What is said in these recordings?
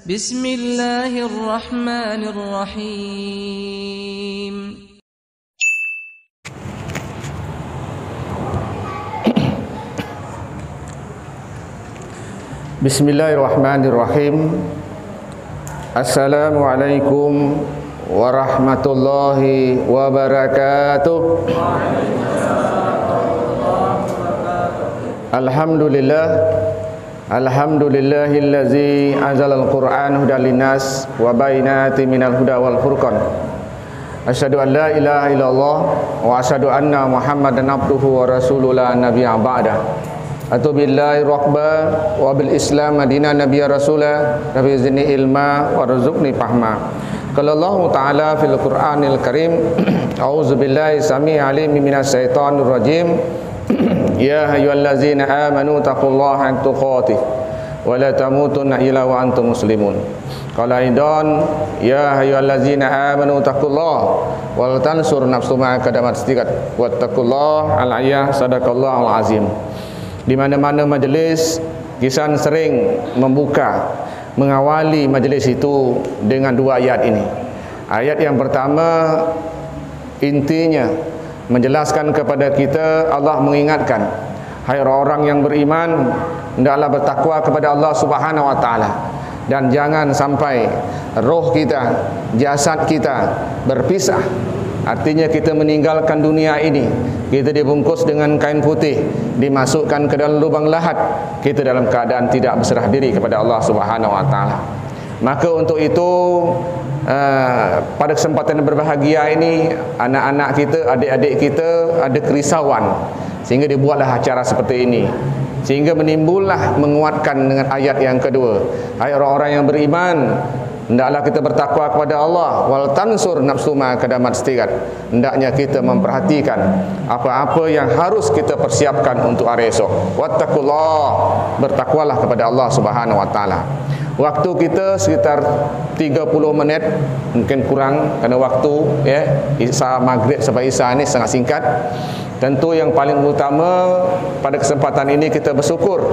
Bismillahirrahmanirrahim. Bismillahirrahmanirrahim. Assalamualaikum warahmatullahi wabarakatuh. Alhamdulillah, alhamdulillahillazi anzalal qur'ana hudan linnas wa bayyinatin minal huda wal furqan. Asyhadu an la ilaha illallah wa asyhadu anna Muhammadan abduhu wa rasuluhu la nabiyya ba'da. Atu billahi raqba wa bil islam madina nabiyya rasula rabbi zinni ilma warzuqni fahma. Qala Allah taala fil Qur'anil Karim, a'udzu billahi samii'il 'aliim minas syaitonir rajim. Ya ayyuhallazina amanu taqullaha haqqa tuqatih wa la tamutunna illa wa antum muslimun. Qala aidan ya ayyuhallazina amanu taqullaha wal tansur nafsum ma qaddamat istiqat wattaqullaha al-ayya sadaqallahul azim. Di mana-mana majlis Kisan sering mengawali majlis itu dengan dua ayat ini. Ayat yang pertama intinya menjelaskan kepada kita, Allah mengingatkan, hai orang yang beriman, hendaklah bertakwa kepada Allah Subhanahu wa taala, dan jangan sampai roh kita, jasad kita berpisah. Artinya kita meninggalkan dunia ini, kita dibungkus dengan kain putih, dimasukkan ke dalam lubang lahat, kita dalam keadaan tidak berserah diri kepada Allah Subhanahu wa taala. Maka untuk itu pada kesempatan yang berbahagia ini, anak-anak kita, adik-adik kita ada kerisauan, sehingga dibuatlah acara seperti ini, sehingga menimbullah menguatkan dengan ayat yang kedua, hai orang-orang yang beriman, hendaklah kita bertakwa kepada Allah, wal tansur nafsu ma qaddamat istiqat. Hendaknya kita memperhatikan apa-apa yang harus kita persiapkan untuk hari esok. Wattaqullah, bertakwalah kepada Allah Subhanahu wa taala. Waktu kita sekitar 30 menit, mungkin kurang kerana waktu Isya Maghrib sampai Isya ini sangat singkat. Tentu yang paling utama pada kesempatan ini kita bersyukur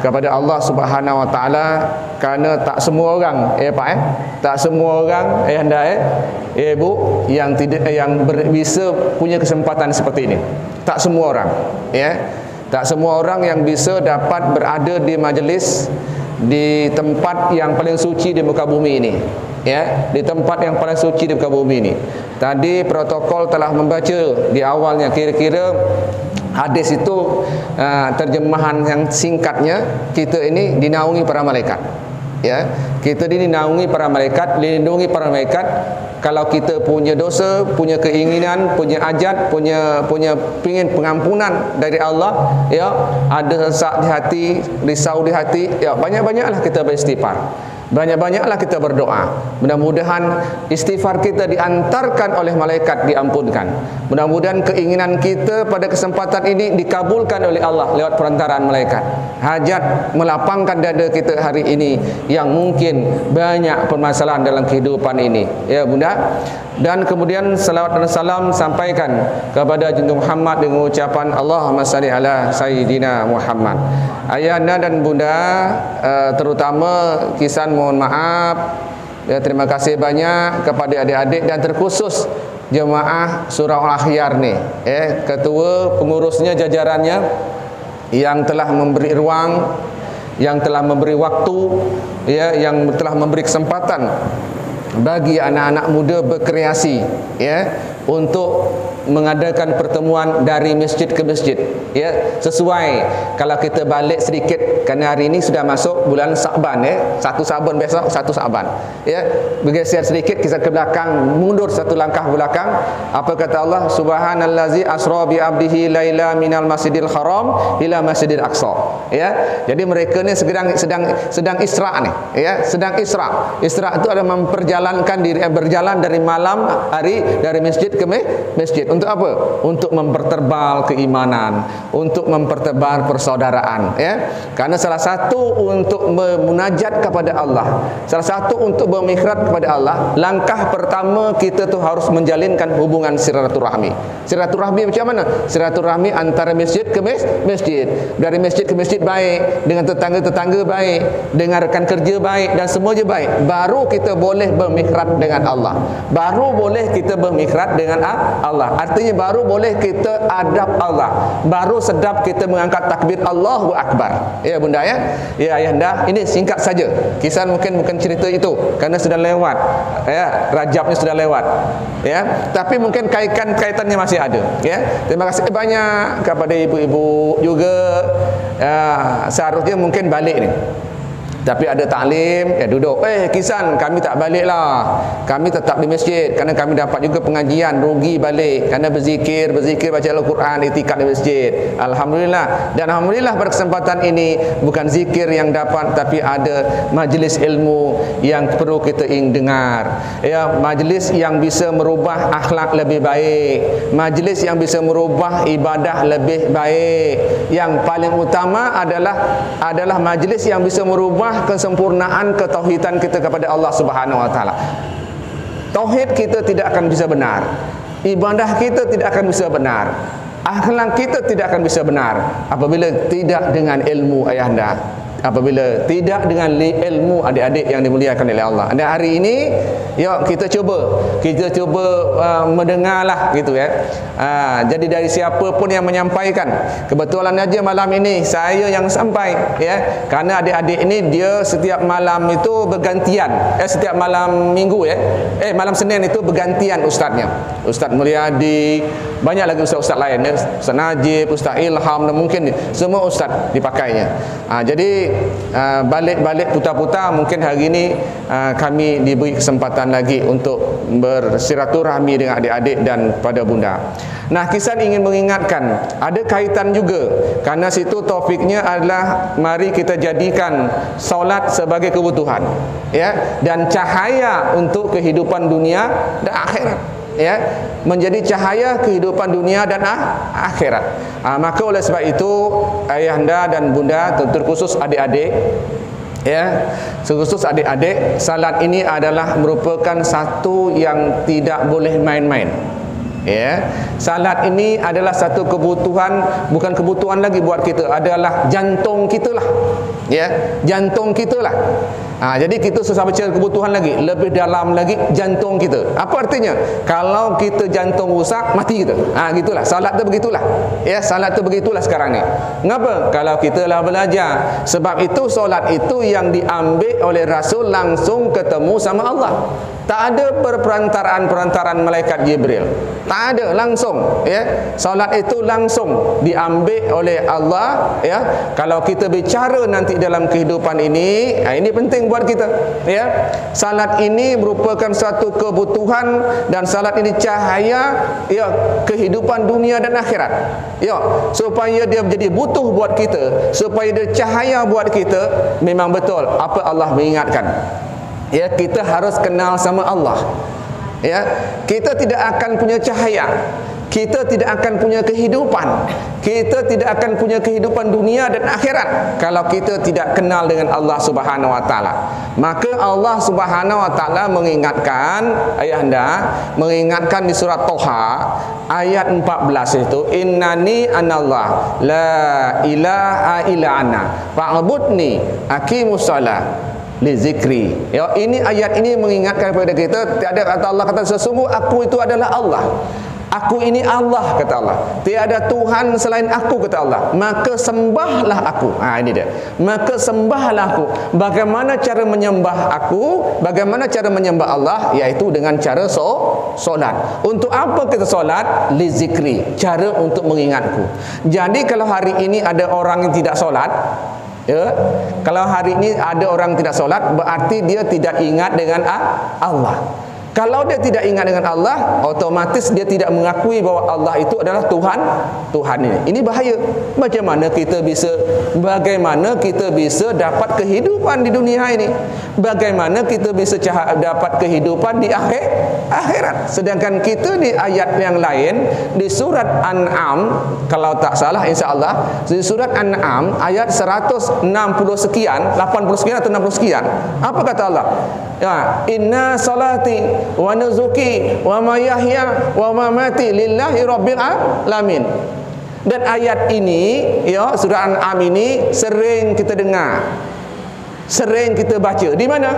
kepada Allah Subhanahu wa taala, kerana tak semua orang tak semua orang ibu yang bisa punya kesempatan seperti ini. Tak semua orang tak semua orang yang bisa dapat berada di majlis di tempat yang paling suci di muka bumi ini, di tempat yang paling suci di muka bumi ini. Tadi protokol telah membaca di awalnya, kira-kira hadis itu terjemahan yang singkatnya, kita ini dinaungi para malaikat, kita ini dinaungi para malaikat, dilindungi para malaikat. Kalau kita punya dosa, punya keinginan, punya ajat, punya pingin pengampunan dari Allah, ada sesak di hati, risau di hati, banyak-banyaklah kita beristighfar, banyak-banyaklah kita berdoa. Mudah-mudahan istighfar kita diantarkan oleh malaikat, diampunkan. Mudah-mudahan keinginan kita pada kesempatan ini dikabulkan oleh Allah lewat perantaraan malaikat. Hajat melapangkan dada kita hari ini yang mungkin banyak permasalahan dalam kehidupan ini, Bunda. Dan kemudian salawat dan salam sampaikan kepada junjungan Muhammad dengan ucapan Allahumma salli ala sayyidina Muhammad. Ayahanda dan Bunda, terutama Kisan mohon maaf, terima kasih banyak kepada adik-adik dan terkhusus jemaah Surau Al-Akhyar ni, ketua, pengurusnya, jajarannya yang telah memberi ruang, yang telah memberi waktu, yang telah memberi kesempatan bagi anak-anak muda berkreasi, untuk mengadakan pertemuan dari masjid ke masjid, sesuai. Kalau kita balik sedikit, kerana hari ini sudah masuk bulan Sa'ban, 1 Sa'ban besok, 1 Sa'ban, bergeser sedikit kita ke belakang, mundur satu langkah belakang. Apa kata Allah? Subhanallazi asra bi abdihi laila minal masjidil haram ila masjidil aqsa. Jadi mereka ni sedang Isra ni, sedang Isra. Isra itu adalah memperjalankan menjalankan diri, berjalan dari malam hari dari masjid ke masjid. Untuk apa? Untuk mempertebal keimanan, untuk mempertebal persaudaraan, ya. Karena salah satu untuk memunajat kepada Allah, salah satu untuk bermikrat kepada Allah, langkah pertama kita tu harus menjalinkan hubungan silaturahmi. Silaturahmi macam mana? Silaturahmi antara masjid ke masjid, dari masjid ke masjid baik, dengan tetangga-tetangga baik, dengan rekan kerja baik, dan semuanya baik. Baru kita boleh bermikrat dengan Allah, baru boleh kita bermikrat dengan Allah. Artinya baru boleh kita adab Allah, baru sedap kita mengangkat takbir Allahu Akbar. Ya bunda, ya. Ya ayahanda, ini singkat saja. Kisah mungkin bukan cerita itu karena sudah lewat, ya, Rajabnya sudah lewat, ya. Tapi mungkin kaitannya masih ada, ya. Terima kasih banyak kepada ibu-ibu juga. Ya, seharusnya mungkin balik ni, tapi ada taklim, ya duduk. Kisan, kami tak balik lah, kami tetap di masjid kerana kami dapat juga pengajian, rugi balik kerana berzikir baca Al-Quran, itikad di masjid. Alhamdulillah. Dan alhamdulillah berkesempatan ini bukan zikir yang dapat, tapi ada majlis ilmu yang perlu kita ingin dengar, ya, majlis yang bisa merubah akhlak lebih baik, majlis yang bisa merubah ibadah lebih baik. Yang paling utama adalah majlis yang bisa merubah kesempurnaan ketauhidan kita kepada Allah Subhanahu wa taala. Tauhid kita tidak akan bisa benar, ibadah kita tidak akan bisa benar, akhlak kita tidak akan bisa benar apabila tidak dengan ilmu ayahanda, apabila tidak dengan ilmu adik-adik yang dimuliakan oleh Allah. Dan hari ini yuk kita cuba mendengarlah gitu, ya. Jadi dari siapa pun yang menyampaikan, kebetulan aja malam ini saya yang sampai, ya, karena adik-adik ini dia setiap malam itu bergantian, setiap malam minggu, ya, malam Senin itu bergantian ustaznya. Ustaz Mulyadi, banyak lagi ustaz-ustaz lain, ya. Ustaz Najib, Ustaz Ilham, dan mungkin semua ustaz dipakainya. Jadi balik-balik putar-putar, mungkin hari ini kami diberi kesempatan lagi untuk bersiraturahmi dengan adik-adik dan pada bunda. Nah, Kisan ingin mengingatkan, ada kaitan juga, karena situ topiknya adalah mari kita jadikan solat sebagai kebutuhan, ya, dan cahaya untuk kehidupan dunia dan akhirat, ya, menjadi cahaya kehidupan dunia dan akhirat. Maka oleh sebab itu ayahanda dan bunda, terkhusus adik-adik, ya, khusus adik-adik, salat ini adalah merupakan satu yang tidak boleh main-main, ya. Salat ini adalah satu kebutuhan, bukan kebutuhan lagi buat kita, adalah jantung kita lah, ya, jantung kita lah. Jadi kita susah baca kebutuhan lagi, lebih dalam lagi jantung kita. Apa artinya? Kalau kita jantung rusak, mati kita. Gitulah, salat tu begitulah, ya, salat tu begitulah sekarang ni. Mengapa? Kalau kita lah belajar. Sebab itu solat itu yang diambil oleh Rasul langsung ketemu sama Allah. Tak ada perantaraan malaikat Jibril, tak ada, langsung, ya. Solat itu langsung diambil oleh Allah, ya. Kalau kita bicara nanti dalam kehidupan ini penting buat kita, ya. Salat ini merupakan satu kebutuhan, dan salat ini cahaya, ya, kehidupan dunia dan akhirat, ya. Supaya dia menjadi butuh buat kita, supaya dia cahaya buat kita, memang betul apa Allah mengingatkan, ya, kita harus kenal sama Allah, ya. Kita tidak akan punya cahaya, kita tidak akan punya kehidupan, kita tidak akan punya kehidupan dunia dan akhirat kalau kita tidak kenal dengan Allah Subhanahu wa taala. Maka Allah Subhanahu wa taala mengingatkan ayahanda, mengingatkan di surat Toha ayat 14 itu, innani anallah la ilaha illa ana fa'budni aqimus shalah li zikri. Ya, ini ayat ini mengingatkan kepada kita, tiada kata Allah kata sesungguh aku itu adalah Allah. Aku ini Allah, kata Allah. Tiada Tuhan selain aku, kata Allah. Maka sembahlah aku. Ini dia. Maka sembahlah aku. Bagaimana cara menyembah aku? Bagaimana cara menyembah Allah? Yaitu dengan cara solat. Untuk apa kita solat? Li zikri. Cara untuk mengingatku. Jadi kalau hari ini ada orang yang tidak solat, ya, kalau hari ini ada orang tidak solat, berarti dia tidak ingat dengan Allah. Kalau dia tidak ingat dengan Allah, otomatis dia tidak mengakui bahwa Allah itu adalah Tuhan ini. Ini bahaya. Bagaimana kita bisa dapat kehidupan di dunia ini? Bagaimana kita bisa dapat kehidupan di akhirat? Sedangkan kita di ayat yang lain, di surat An'am, kalau tak salah insya-Allah, di surat An'am ayat 160 sekian, 80 sekian atau 60 sekian. Apa kata Allah? Ya, inna salati wa nuzuki wa mahyaya wa mamati lillahi rabbil alamin. Dan ayat ini, ya, surah An'am ini sering kita dengar, sering kita baca. Di mana?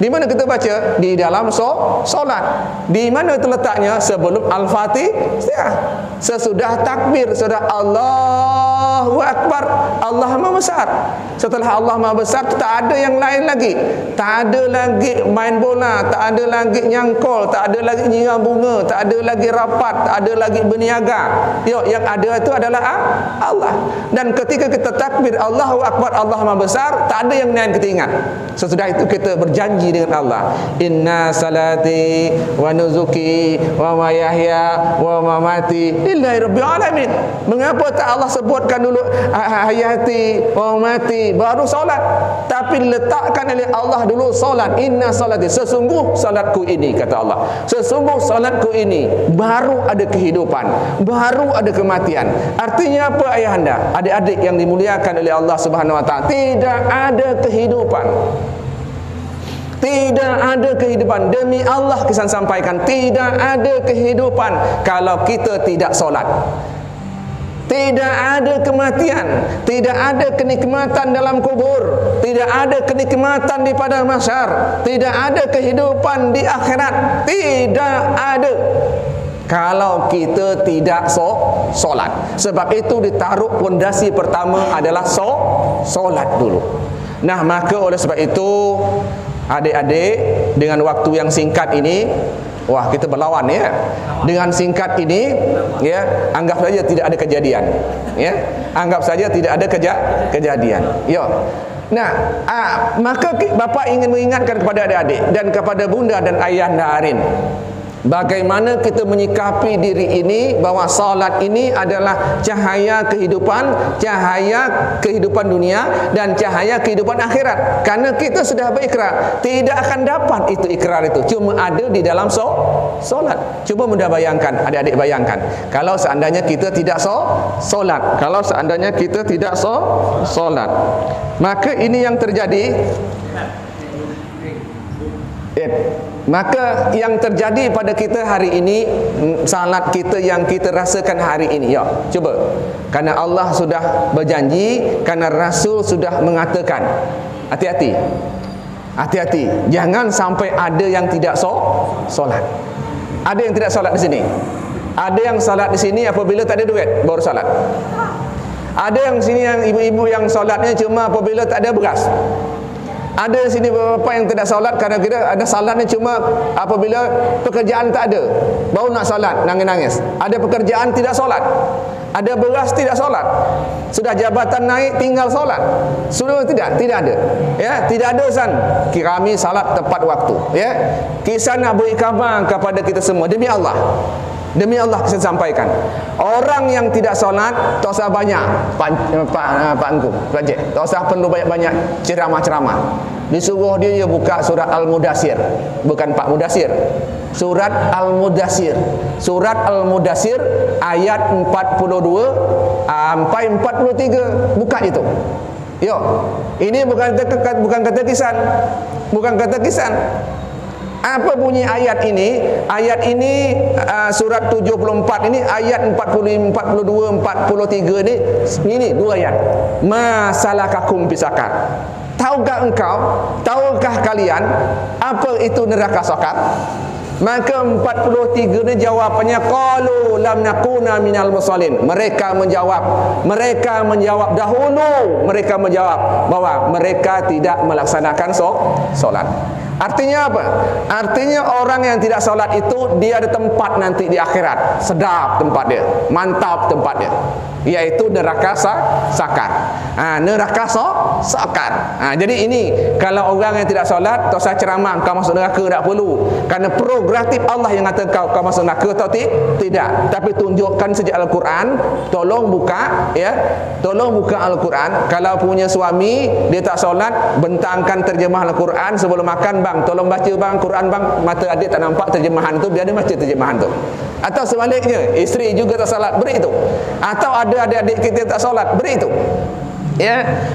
Di mana kita baca? Di dalam solat. Di mana terletaknya? Sebelum Al-Fatihah. Sesudah takbir, sesudah Allahu Akbar, Allah Maha Besar. Setelah Allah Maha Besar, tak ada yang lain lagi. Tak ada lagi main bola, tak ada lagi nyangkol, tak ada lagi nyiram bunga, tak ada lagi rapat, tak ada lagi berniaga. Yo, yang ada itu adalah Allah. Dan ketika kita takbir Allahu Akbar, Allah Maha Besar, tak ada yang lain kita ingat. Sesudah itu kita berjanji dengan Allah, inna salati wa nuzuki wa mahyaya wa mamati lillahi rabbil alamin. Mengapa tak Allah sebutkan dulu hayati wa mamati baru solat, tapi letakkan oleh Allah dulu solat. Inna salati, sesungguh salatku ini, kata Allah, sesungguh salatku ini, baru ada kehidupan, baru ada kematian. Artinya apa ayahanda, adik-adik yang dimuliakan oleh Allah Subhanahu wa taala? Tidak ada kehidupan. Tidak ada kehidupan. Demi Allah kita sampaikan, tidak ada kehidupan kalau kita tidak solat. Tidak ada kematian, tidak ada kenikmatan dalam kubur, tidak ada kenikmatan di padang mahsyar, tidak ada kehidupan di akhirat. Tidak ada kalau kita tidak solat. Sebab itu ditaruh pondasi pertama adalah solat dulu. Nah, maka oleh sebab itu, adik-adik, dengan waktu yang singkat ini, wah, kita berlawan ya. Dengan singkat ini, ya, anggap saja tidak ada kejadian, ya. Anggap saja tidak ada kejadian. Yo. Nah, maka Bapak ingin mengingatkan kepada adik-adik dan kepada bunda dan ayah Naharin, bagaimana kita menyikapi diri ini, bahwa salat ini adalah cahaya kehidupan dunia dan cahaya kehidupan akhirat. Karena kita sudah berikrar, tidak akan dapat itu ikrar itu cuma ada di dalam solat. Cuba mudah bayangkan, adik-adik bayangkan, kalau seandainya kita tidak solat, kalau seandainya kita tidak solat, maka ini yang terjadi. Maka yang terjadi pada kita hari ini, salat kita yang kita rasakan hari ini, ya, cuba. Karena Allah sudah berjanji, karena Rasul sudah mengatakan, hati-hati, hati-hati, jangan sampai ada yang tidak solat. Ada yang tidak solat di sini. Ada yang salat di sini apabila tak ada duit baru salat. Ada yang sini yang ibu-ibu yang solatnya cuma apabila tak ada beras. Ada sini beberapa yang tidak solat kerana kita ada salatnya cuma apabila pekerjaan tak ada, baru nak solat, nangis-nangis. Ada pekerjaan tidak solat, ada beras tidak solat, sudah jabatan naik tinggal solat. Sudah tidak ada. Ya, tidak ada san. Kami salat tepat waktu. Ya. Kisah nak beri khabar kepada kita semua, demi Allah. Demi Allah saya sampaikan, orang yang tidak solat tak usah banyak Pak Angku, Pak Cik, tak usah perlu banyak-banyak ceramah-ceramah. Disuruh dia buka surat Al-Mudassir, bukan Pak Mudassir, surat Al-Mudassir, surat Al-Mudassir ayat 42 sampai 43, buka itu. Yo, ini bukan kata kisan, bukan kata kisan. Apa bunyi ayat ini? Ayat ini surat 74 ini ayat 40, 42, 43 ini dua ayat. Masalakakum pisakar. Tahukah engkau, tahukah kalian apa itu neraka sakar? Maka 43 ni jawapannya, qalu lam nakuna minal musallin. Mereka menjawab dahulu, mereka menjawab bahwa mereka tidak melaksanakan solat. Artinya apa? Artinya orang yang tidak solat itu dia ada tempat nanti di akhirat. Sedap tempat dia, mantap tempat dia. iaitu neraka sakar. Neraka sakar. Jadi ini kalau orang yang tidak solat, tak usah ceramah kau masuk neraka, tak perlu. Kerana progratif Allah yang kata kau masuk neraka atau tidak. Tapi tunjukkan sejak Al-Quran, tolong buka tolong buka Al-Quran. Kalau punya suami dia tak solat, bentangkan terjemah Al-Quran sebelum makan, bang tolong baca bang Quran bang, mata adik tak nampak terjemahan tu, biar dia baca terjemahan tu. Atau sebaliknya, isteri juga tak solat, beri itu. Atau ada adik-adik kita tak solat, beri itu.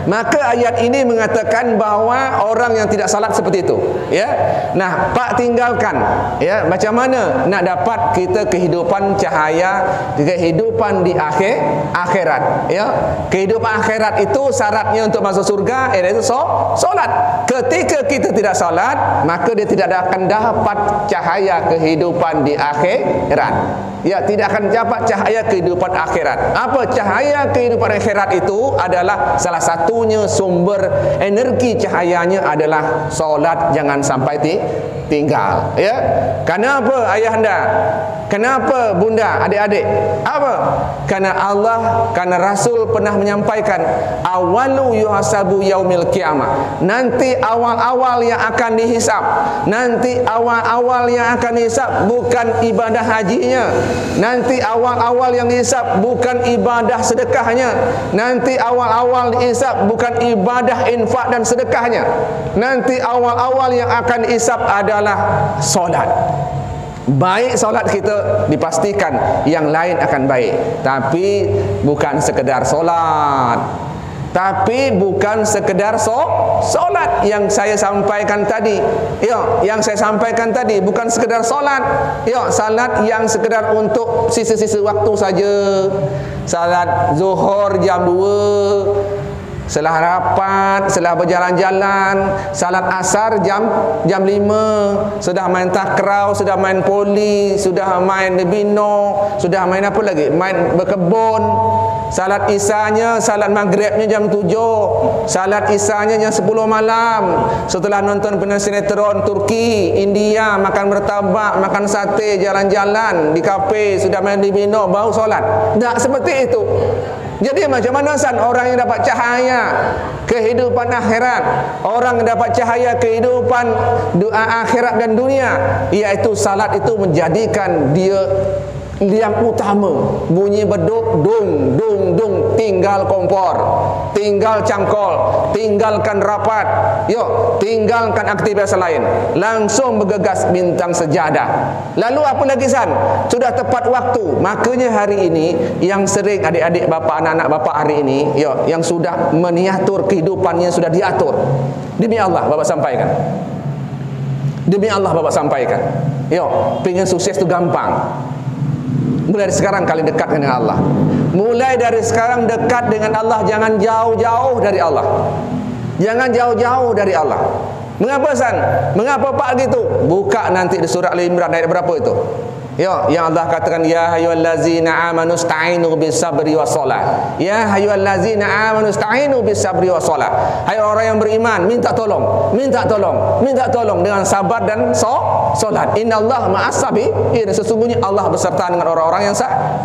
Maka ayat ini mengatakan bahawa orang yang tidak salat seperti itu. Nah, pak tinggalkan. Macam mana nak dapat kita kehidupan cahaya, kehidupan di akhirat. Kehidupan akhirat itu syaratnya untuk masuk surga iaitu solat. Ketika kita tidak salat, maka dia tidak akan dapat cahaya kehidupan di akhirat. Tidak akan dapat cahaya kehidupan akhirat. Apa cahaya kehidupan akhirat itu? Adalah salah satunya sumber energi cahayanya adalah solat, jangan sampai tinggal. Kenapa ayahanda? Kenapa bunda, adik-adik? Apa? Karena Allah, karena Rasul pernah menyampaikan, awalu yuhasabu yaumil qiyamah. Nanti awal-awal yang akan dihisap, nanti awal-awal yang akan dihisap bukan ibadah hajinya, nanti awal-awal yang dihisap bukan ibadah sedekahnya, nanti awal-awal dihisap bukan ibadah infak dan sedekahnya, nanti awal-awal yang akan dihisap adalah solat. Baik solat kita, dipastikan yang lain akan baik. Tapi bukan sekedar solat, tapi bukan sekedar solat yang saya sampaikan tadi. Yang saya sampaikan tadi bukan sekedar solat. Salat yang sekedar untuk sisa-sisa waktu saja. Salat zuhur jam 2, setelah rapat, setelah berjalan-jalan. Salat asar jam 5, sudah main takraw, sudah main poli, sudah main bino, sudah main apa lagi, main berkebun. Salat isanya, salat maghribnya jam 7, salat isanya jam 10 malam. Setelah nonton sinetron Turki, India, makan martabak, makan sate, jalan-jalan di kafe, sudah main di bino, baru solat. Tak seperti itu. Jadi macam mana orang yang dapat cahaya kehidupan akhirat, orang yang dapat cahaya kehidupan doa akhirat dan dunia, iaitu salat itu menjadikan dia yang utama. Bunyi beduk, dung, dung, dung, tinggal kompor, tinggal cangkol, tinggalkan rapat, tinggalkan aktivitas lain, langsung bergegas bintang sejadah. Lalu apa lagi sudah tepat waktu. Makanya hari ini yang sering adik-adik bapa, anak-anak bapa hari ini, yang sudah meniatur kehidupannya, sudah diatur. Demi Allah bapa sampaikan. Demi Allah bapa sampaikan. Pengen sukses itu gampang. Mulai dari sekarang kalian dekat dengan Allah. Mulai dari sekarang dekat dengan Allah. Jangan jauh-jauh dari Allah. Jangan jauh-jauh dari Allah. Mengapa Mengapa pak gitu? Buka nanti di surah Al-Imran ayat berapa itu? Yang Allah katakan, ya ayyuhallazina amanu sta'inu bis-sabri was-shalah. Ya ayyuhallazina amanu sta'inu bis-sabri was-shalah. Hai orang yang beriman, minta tolong dengan sabar dan solat. Innallaha ma'as-sabirin. Sesungguhnya Allah beserta dengan orang-orang yang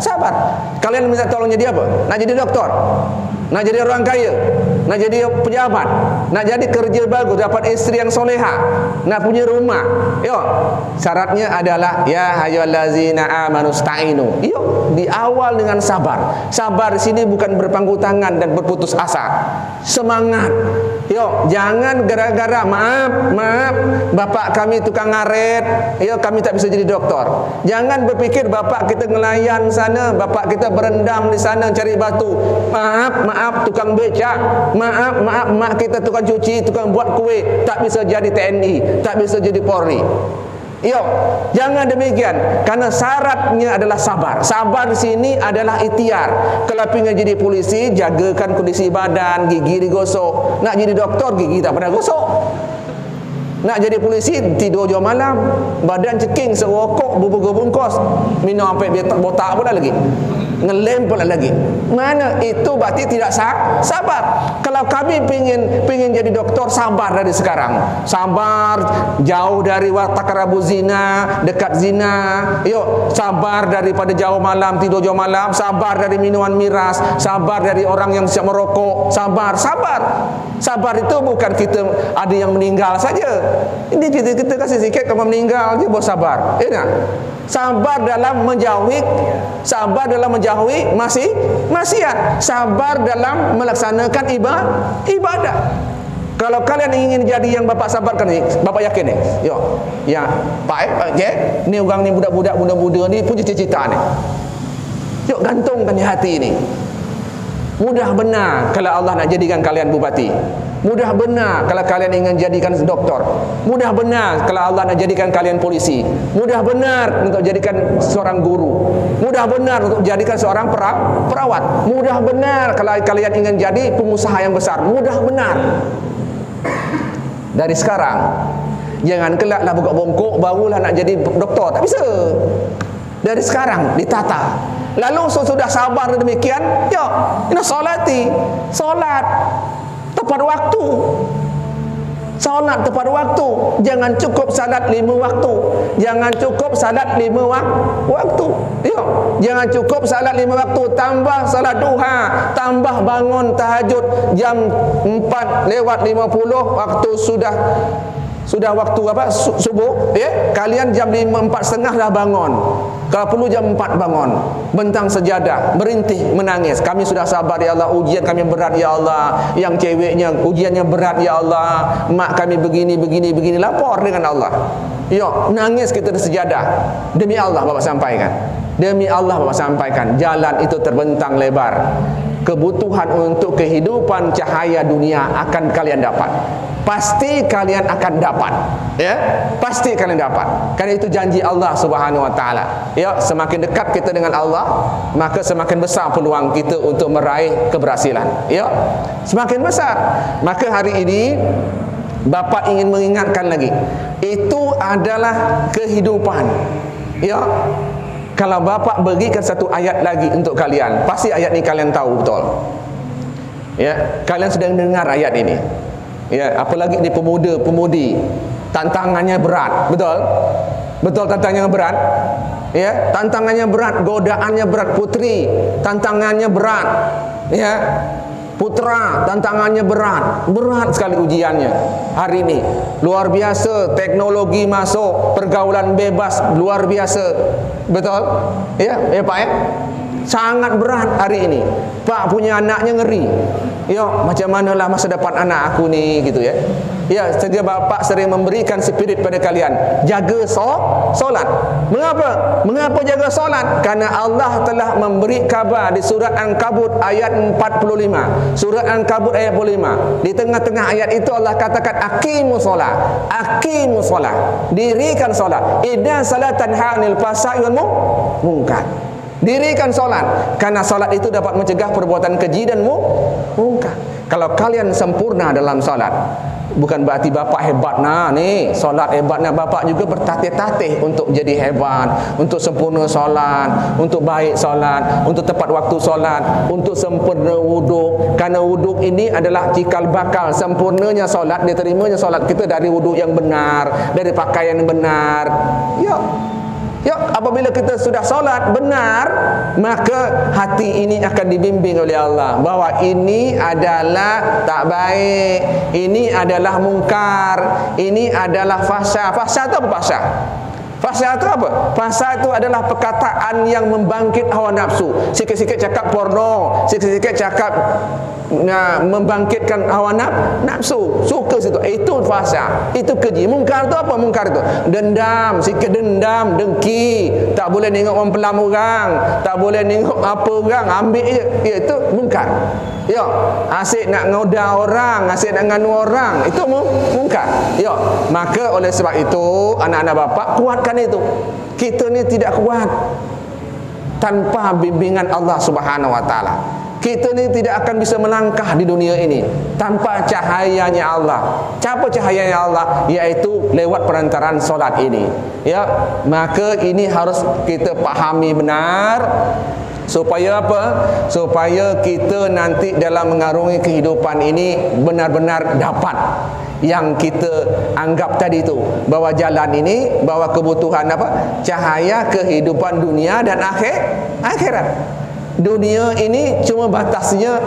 sabar. Kalian minta tolong jadi apa? Nak jadi doktor, nak jadi orang kaya, nak jadi pejabat, nak jadi kerja bagus, dapat isteri yang soleha, nak punya rumah. Syaratnya adalah ya ayyuhallazina amanu sta'inu. Di awal dengan sabar. Sabar di sini bukan berpangku tangan dan berputus asa. Semangat. Jangan gara-gara maaf bapak kami tukang ngaret, kami tak bisa jadi doktor. Jangan berpikir bapak kita ngelayan sana, bapak kita berendam di sana cari batu. Maaf tukang becak, maaf mak kita tukang cuci, tukang buat kue, tak bisa jadi TNI, tak bisa jadi Polri. Jangan demikian, karena syaratnya adalah sabar. Sabar di sini adalah ikhtiar. Kalau ingin jadi polisi, jagakan kondisi badan, gigi digosok. Nak jadi doktor, gigi tak pernah gosok. Nak jadi polisi, tidur jam malam, badan ceking, serokok, bubur bungkus, minum sampai botak pun dah lagi. ngelem pula lagi. Mana itu berarti tidak sabar. Kalau kami pingin jadi doktor, sabar dari sekarang. Sabar jauh dari taqrabu zina, dekat zina. Yuk, sabar daripada jauh malam, tidur jauh malam, sabar dari minuman miras, sabar dari orang yang siap merokok. Sabar. Sabar itu bukan kita ada yang meninggal saja. Ini kita kasih sikit, kamu meninggal je baru sabar. Ya, sabar dalam menjauhi maksiat, sabar dalam melaksanakan ibadah. Kalau kalian ingin jadi yang bapak sabarkan ni, bapak yakin ni, yo, ya, pak, ni orang ni budak-budak muda-muda ni punya cita-cita ni. Yuk gantungkan di hati ni. Mudah benar kalau Allah nak jadikan kalian bupati. Mudah benar kalau kalian ingin jadikan doktor. Mudah benar kalau Allah nak jadikan kalian polisi. Mudah benar untuk jadikan seorang guru. Mudah benar untuk jadikan seorang perawat. Mudah benar kalau kalian ingin jadi pengusaha yang besar. Mudah benar. Dari sekarang, jangan kelaklah buka bongkok barulah nak jadi doktor. Tak bisa. Dari sekarang ditata. Lalu sudah sabar demikian, ya, ini solat tepat waktu. Solat tepat waktu. Jangan cukup salat 5 waktu. Jangan cukup salat 5 waktu. Ya, jangan cukup salat 5 waktu, tambah salat duha, tambah bangun tahajud jam 4:50 waktu sudah waktu apa subuh, ya, kalian jam 5:45 dah bangun. Kalau perlu jam 4 bangun, bentang sejadah, berintih menangis. Kami sudah sabar ya Allah, ujian kami berat ya Allah. Yang ceweknya ujiannya berat ya Allah. Mak kami begini, lapor dengan Allah. Ya, nangis kita di sejadah. Demi Allah Bapak sampaikan. Demi Allah Bapak sampaikan, jalan itu terbentang lebar. Kebutuhan untuk kehidupan cahaya dunia akan kalian dapat. Pasti kalian akan dapat, ya, pasti kalian dapat. Karena itu janji Allah Subhanahu wa taala. Ya, semakin dekat kita dengan Allah, maka semakin besar peluang kita untuk meraih keberhasilan. Ya, semakin besar. Maka hari ini Bapak ingin mengingatkan lagi, itu adalah kehidupan. Ya, kalau Bapak berikan satu ayat lagi untuk kalian, pasti ayat ini kalian tahu betul. Ya, kalian sudah dengar ayat ini. Ya, apalagi di pemuda-pemudi, tantangannya berat, betul? Betul tantangannya berat? Ya, tantangannya berat, godaannya berat. Putri, tantangannya berat. Ya, putra, tantangannya berat. Berat sekali ujiannya hari ini. Luar biasa, teknologi masuk, pergaulan bebas luar biasa. Betul? Ya, Pak ya? Sangat berat hari ini. Pak punya anaknya ngeri. Ya, macam manalah masa depan anak aku ni, gitu ya. Ya, sehingga Bapak sering memberikan spirit pada kalian, jaga solat. Mengapa jaga solat? Karena Allah telah memberi kabar di surat An-Kabut ayat 45. Surat An-Kabut ayat 45. Di tengah-tengah ayat itu Allah katakan aqimus solat. Aqimus solat. Dirikan solat. Idza salatan hanil fasai wal munkar. Dirikan solat, karena solat itu dapat mencegah perbuatan keji dan mungkar. Kalau kalian sempurna dalam solat, bukan berarti Bapak hebat. Nah, nih solat hebatnya Bapak juga bertatih-tatih untuk jadi hebat, untuk sempurna solat, untuk baik solat, untuk tepat waktu solat, untuk sempurna wuduk. Karena wuduk ini adalah cikal bakal sempurnanya solat, diterimanya solat kita dari wuduk yang benar, dari pakaian yang benar. Ya, apabila kita sudah solat benar, maka hati ini akan dibimbing oleh Allah bahwa ini adalah tak baik, ini adalah mungkar, ini adalah fahsya. Fahsya itu apa fahsya? Fahsya itu apa? Fahsya itu adalah perkataan yang membangkit hawa nafsu. Sikit-sikit cakap porno, sikit-sikit cakap membangkitkan hawa nafsu, suka situ. Itu fahsya, itu keji. Mungkar itu apa? Mungkar itu dendam, sikit dendam, dengki, tak boleh nengok orang pelam orang, tak boleh nengok apa orang, ambil je. Ya, itu mungkar. Ya, asyik nak ngoda orang, asyik nak nganu orang, itu mungkar. Ya, maka oleh sebab itu anak-anak Bapak kuatkan itu. Kita ni tidak kuat tanpa bimbingan Allah Subhanahu wa taala. Kita ni tidak akan bisa melangkah di dunia ini tanpa cahayanya Allah. Siapa cahayanya Allah? Iaitu lewat perantaraan solat ini. Ya, maka ini harus kita pahami benar. Supaya apa? Supaya kita nanti dalam mengarungi kehidupan ini benar-benar dapat yang kita anggap tadi itu, bahawa jalan ini, bahawa kebutuhan apa? Cahaya kehidupan dunia dan akhirat. Dunia ini cuma batasnya,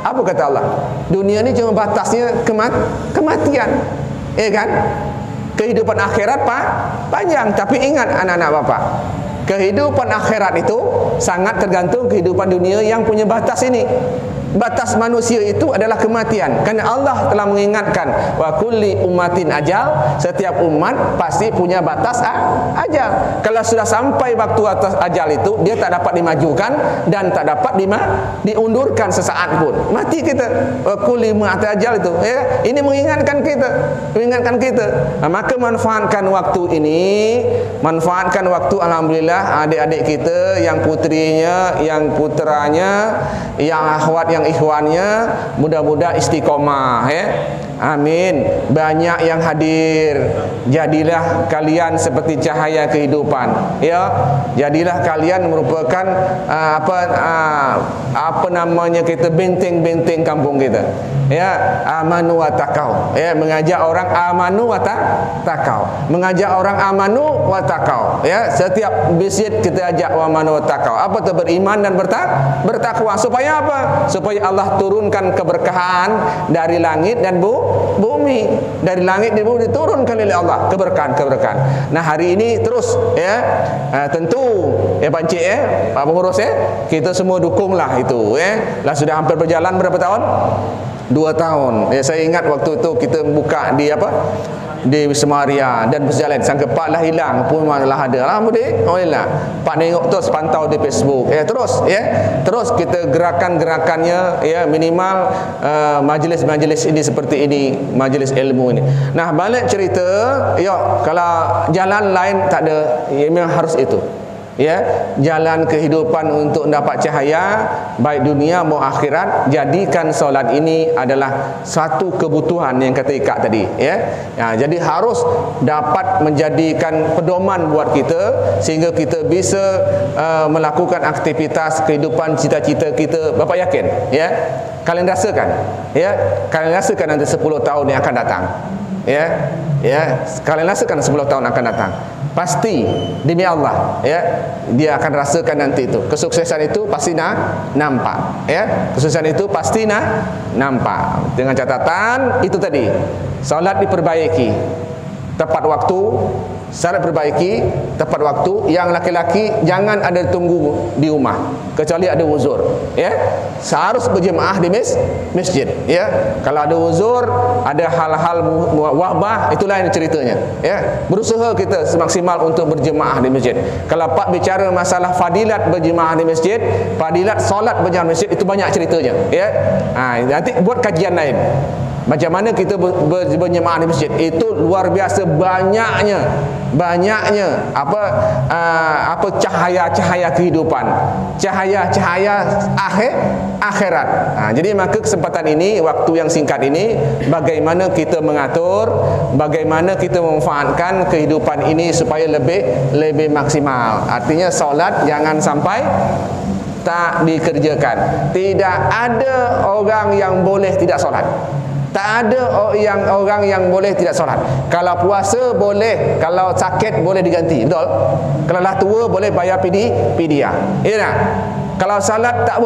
apa kata Allah? Dunia ini cuma batasnya kematian. Kan? Kehidupan akhirat panjang. Tapi ingat anak-anak Bapak, kehidupan akhirat itu sangat tergantung kehidupan dunia yang punya batas ini. Batas manusia itu adalah kematian. Karena Allah telah mengingatkan, wa kulli ummatin ajal, setiap umat pasti punya batas ajal. Kalau sudah sampai waktu atas ajal itu, dia tak dapat dimajukan dan tak dapat diundurkan sesaat pun. Mati kita. Wa kulli ummatin ajal itu, ya. Ini mengingatkan kita. Nah, maka manfaatkan waktu ini, manfaatkan waktu, alhamdulillah adik-adik kita yang putrinya, yang puteranya, yang akhwat, yang ikhwannya, mudah-mudahan istiqomah, ya. Amin. Banyak yang hadir. Jadilah kalian seperti cahaya kehidupan, ya. Jadilah kalian merupakan apa namanya kita, benteng-benteng kampung kita, ya. Amanu wa taqau, ya. Mengajak orang amanu wa taqau, mengajak orang amanu wa taqau, ya. Setiap masjid kita ajak wa amanu wa taqau. Apa itu? Beriman dan bertakwa. Supaya apa? Supaya Allah turunkan keberkahan dari langit dan bumi. Dari langit dan bumi diturunkan oleh Allah keberkahan. Nah, hari ini terus, ya, tentu, ya Pak Encik, Pak Pengurus, kita semua dukunglah itu, ya. Lah sudah hampir berjalan berapa tahun? 2 tahun. Ya, saya ingat waktu itu kita buka di di Semaria dan berjalan sangka Pak lah hilang pun malah ada. Alhamdulillah. Pak tengok terus, pantau di Facebook. Terus kita gerakannya, ya, minimal majlis-majlis ini seperti ini, majlis ilmu ini. Nah, balik cerita, ya, kalau jalan lain tak ada, ya, memang harus itu. Ya, jalan kehidupan untuk dapat cahaya baik dunia maupun akhirat, jadikan solat ini adalah satu kebutuhan yang kata Ika tadi, ya. Jadi harus dapat menjadikan pedoman buat kita sehingga kita bisa melakukan aktivitas kehidupan cita-cita kita. Bapak yakin, ya? Kalian rasakan, ya? Kalian rasakan nanti 10 tahun yang akan datang, ya. Kalian rasakan 10 tahun akan datang. Pasti demi Allah, ya, dia akan rasakan nanti itu. Kesuksesan itu pasti nampak, ya. Kesuksesan itu pasti nampak. Dengan catatan itu tadi, salat diperbaiki tepat waktu, salat perbaiki tepat waktu. Yang laki-laki jangan ada tunggu di rumah kecuali ada uzur, ya. Seharus berjemaah di masjid, ya. Kalau ada uzur, ada hal-hal wabah, itulah yang ceritanya, ya. Berusaha kita semaksimal untuk berjemaah di masjid. Kalau Pak bicara masalah fadilat berjemaah di masjid, fadilat solat berjemaah di masjid, itu banyak ceritanya, ya. Nanti buat kajian lain. Macam mana kita berjemaah di masjid, itu luar biasa banyaknya apa cahaya-cahaya kehidupan, cahaya-cahaya akhirat. Jadi maka kesempatan ini, waktu yang singkat ini, bagaimana kita mengatur, bagaimana kita memanfaatkan kehidupan ini supaya lebih maksimal. Artinya solat jangan sampai tak dikerjakan. Tidak ada orang yang boleh tidak solat. Tak ada orang yang boleh tidak solat. Kalau puasa boleh, kalau sakit boleh diganti, betul? Kalau lah tua boleh bayar fidyah. Ya tak? Kalau salat tak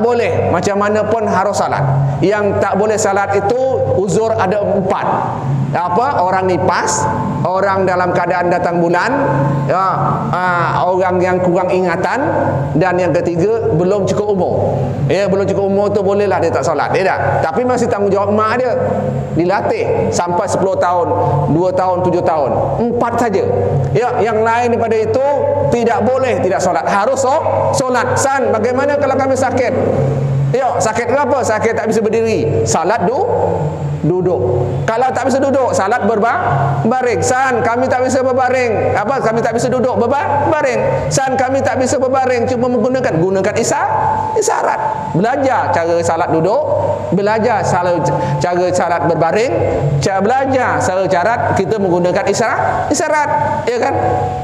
boleh. Macam mana pun harus salat. Yang tak boleh salat itu uzur ada 4. Orang nipas, orang dalam keadaan datang bulan, ya, orang yang kurang ingatan, dan yang ketiga belum cukup umur. Ya, belum cukup umur tu bolehlah dia tak solat, ya tak? Tapi masih tanggungjawab mak dia. Dilatih sampai 10 tahun, 2 tahun, 7 tahun. 4 saja. Ya, yang lain daripada itu tidak boleh tidak solat. Harus solat. San, bagaimana kalau kami sakit? Ya, sakit kenapa? Sakit tak bisa berdiri. Salat duduk. Kalau tak bisa duduk, salat berbaring. San, kami tak bisa berbaring. Kami tak bisa duduk berbaring. San, kami tak bisa berbaring, cuma gunakan isyarat. Belajar cara salat duduk, belajar cara salat berbaring, belajar cara kita menggunakan isyarat, ya kan?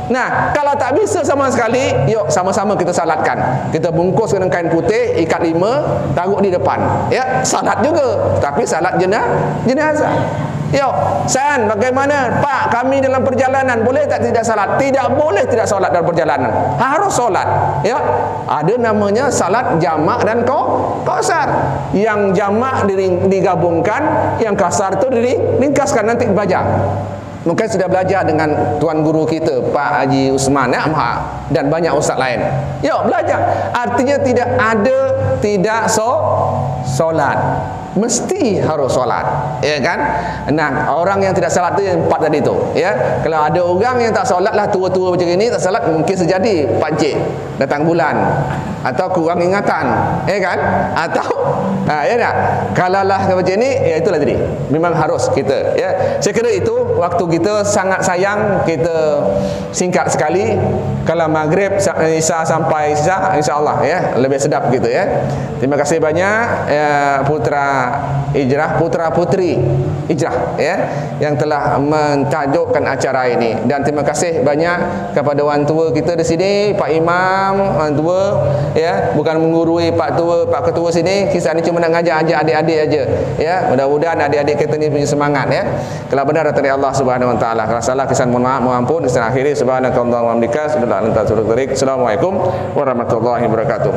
Nah, kalau tak bisa sama sekali, yuk sama-sama kita salatkan. Kita bungkus dengan kain putih, ikat 5, taruh di depan. Ya, salat juga, tapi salat jenazah. Yo, San, bagaimana? Pak, kami dalam perjalanan, boleh tak tidak salat? Tidak boleh tidak salat dalam perjalanan. Harus salat. Ya. Ada namanya salat jamak dan qasar. Yang jamak digabungkan, yang qasar itu diringkaskan, nanti baca. Mungkin sudah belajar dengan tuan guru kita Pak Haji Usman ya, dan banyak ustaz lain. Yuk belajar. Artinya tidak solat. Mesti harus solat, ya kan? Nah, orang yang tidak solat itu yang 4 tadi tu, ya. Kalau ada orang yang tak solat lah, tua-tua macam ini tak solat, mungkin sejadi pancik datang bulan atau kurang ingatan, ya kan? Atau ya tak? Kalau lah macam ni, ya itulah tadi. Memang harus kita, ya. Saya kira itu waktu kita sangat sayang, kita singkat sekali. Kalau maghrib Isya sampai Isya, insya-Allah ya, lebih sedap gitu ya. Terima kasih banyak putra Hijrah, putra putri Hijrah ya, yang telah mentajukkan acara ini. Dan terima kasih banyak kepada orang tua kita di sini, Pak Imam, orang tua ya, bukan menggurui Pak tua, Pak ketua sini. Kisah ni cuma nak ngajar adik-adik aja ya. Mudah-mudahan adik-adik kita ni punya semangat ya. Kalau benar dari Allah Subhanahu wa taala, kalau salah kisah mohon maaf, mohon ampun. Kisah akhiri subhanakallahumma wa bihamdika, Assalamualaikum warahmatullahi wabarakatuh.